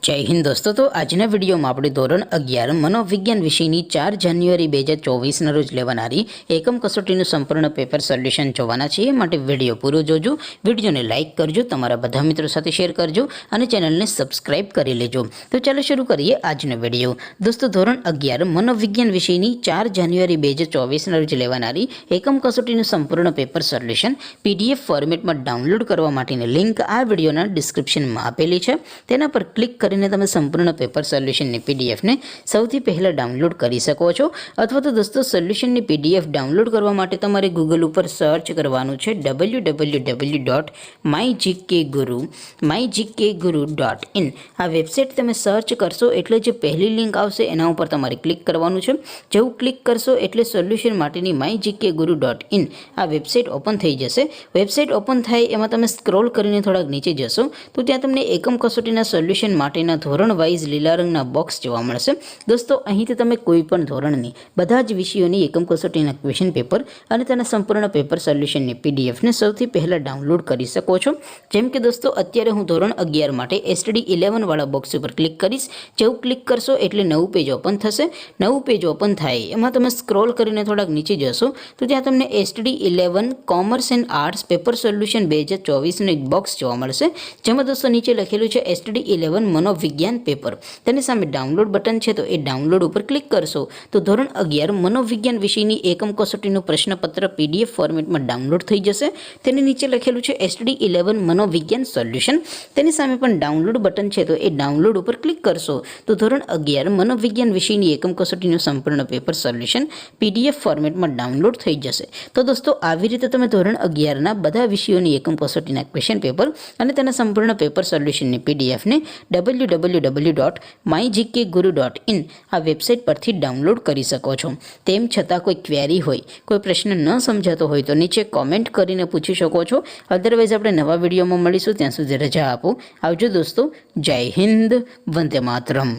जय हिंद दोस्तों। तो आजना वीडियो में આપણે ધોરણ 11 મનોવિજ્ઞાન વિષયની 4 જાન્યુઆરી 2024 ના રોજ લેવાનારી એકમ કસોટીનું સંપૂર્ણ પેપર સોલ્યુશન જોવાના છીએ। માટે વિડિયો પૂરો જોજો, વિડિયોને લાઈક કરજો, તમારા બધા મિત્રો સાથે શેર કરજો અને ચેનલને સબસ્ક્રાઇબ કરી લેજો। તો ચાલો શરૂ કરીએ આજનો વિડિયો। દોસ્તો ધોરણ 11 મનોવિજ્ઞાન વિષયની 4 જાન્યુઆરી 2024 ના રોજ લેવાનારી એકમ કસોટીનું સંપૂર્ણ પેપર સોલ્યુશન PDF ફોર્મેટમાં ડાઉનલોડ કરવા માટેની લિંક આ વિડિયોના ડિસ્ક્રિપ્શનમાં આપેલી છે। તેના પર ક્લિક કરીને તમે સંપૂર્ણ પેપર સોલ્યુશનની PDF ને સૌથી પહેલા ડાઉનલોડ કરી શકો છો। અથવા તો દોસ્તો સોલ્યુશનની PDF ડાઉનલોડ કરવા માટે તમારે ગૂગલ ઉપર સર્ચ કરવાનું છે www.mygkguru.in। આ વેબસાઇટ તમે સર્ચ કરશો એટલે જે પહેલી લિંક આવશે એના ઉપર તમારે ક્લિક કરવાનું છે। જેવું ક્લિક કરશો એટલે સોલ્યુશન માટેની mygkguru.in આ વેબસાઇટ ઓપન થઈ જશે। વેબસાઇટ ઓપન થાય એમાં તમે સ્ક્રોલ કરીને થોડાક નીચે જશો તો ત્યાં તમને એકમ કસોટીના સોલ્યુશન માટેના ધોરણ વાઇઝ લીલા રંગના બોક્સ જોવા મળશે। દોસ્તો અહીંથી તમે કોઈ પણ ધોરણની બધા જ વિષયોની એકમ કસોટીના ક્વેશ્ચન પેપર અને તેના સંપૂર્ણ પેપર સોલ્યુશનની PDF ને સૌથી પહેલા ડાઉનલોડ કરી શકો છો। જેમ કે દોસ્તો અત્યારે હું ધોરણ 11 માટે STD 11 વાળા બોક્સ ઉપર ક્લિક કરીશ। જેવું ક્લિક કરશો એટલે નવું પેજ ઓપન થશે। નવું પેજ ઓપન થાય એમાં તમે સ્ક્રોલ કરીને થોડાક નીચે જશો તો ત્યાં તમને STD 11 commerce and arts paper solution 2024 નું એક બોક્સ જોવા મળશે। જેમાં દોસ્તો નીચે લખેલું છે STD 11 મનોવિજ્ઞાન પેપર। તેની સામે ડાઉનલોડ બટન છે તો એ ડાઉનલોડ ઉપર ક્લિક કરશો તો ધોરણ 11 મનોવિજ્ઞાન વિષયની એકમ કસોટીનું પ્રશ્નપત્ર PDF ફોર્મેટમાં ડાઉનલોડ થઈ જશે। તેની નીચે લખેલું છે STD 11 મનોવિજ્ઞાન સોલ્યુશન। તેની સામે પણ ડાઉનલોડ બટન છે તો એ ડાઉનલોડ ઉપર ક્લિક કરશો તો ધોરણ 11 મનોવિજ્ઞાન વિષયની એકમ કસોટીનું સંપૂર્ણ પેપર સોલ્યુશન PDF ફોર્મેટમાં ડાઉનલોડ થઈ જશે। તો દોસ્તો આવી રીતે તમે ધોરણ 11ના બધા વિષયોની એકમ કસોટીના ક્વેશ્ચન પેપર અને તેના સંપૂર્ણ પેપર સોલ્યુશનની PDF ને www.mygkguru.in આ વેબસાઇટ પરથી ડાઉનલોડ કરી શકો છો। તેમ છતાં કોઈ ક્વેરી હોય, કોઈ પ્રશ્ન ન સમજાતો હોય તો નીચે કોમેન્ટ કરીને પૂછી શકો છો। અધરવાઇઝ આપણે નવા વિડીયોમાં મળીશું, ત્યાં સુધી રજા આપો। આવજો દોસ્તો। જય હિન્દ, વંદે માતરમ।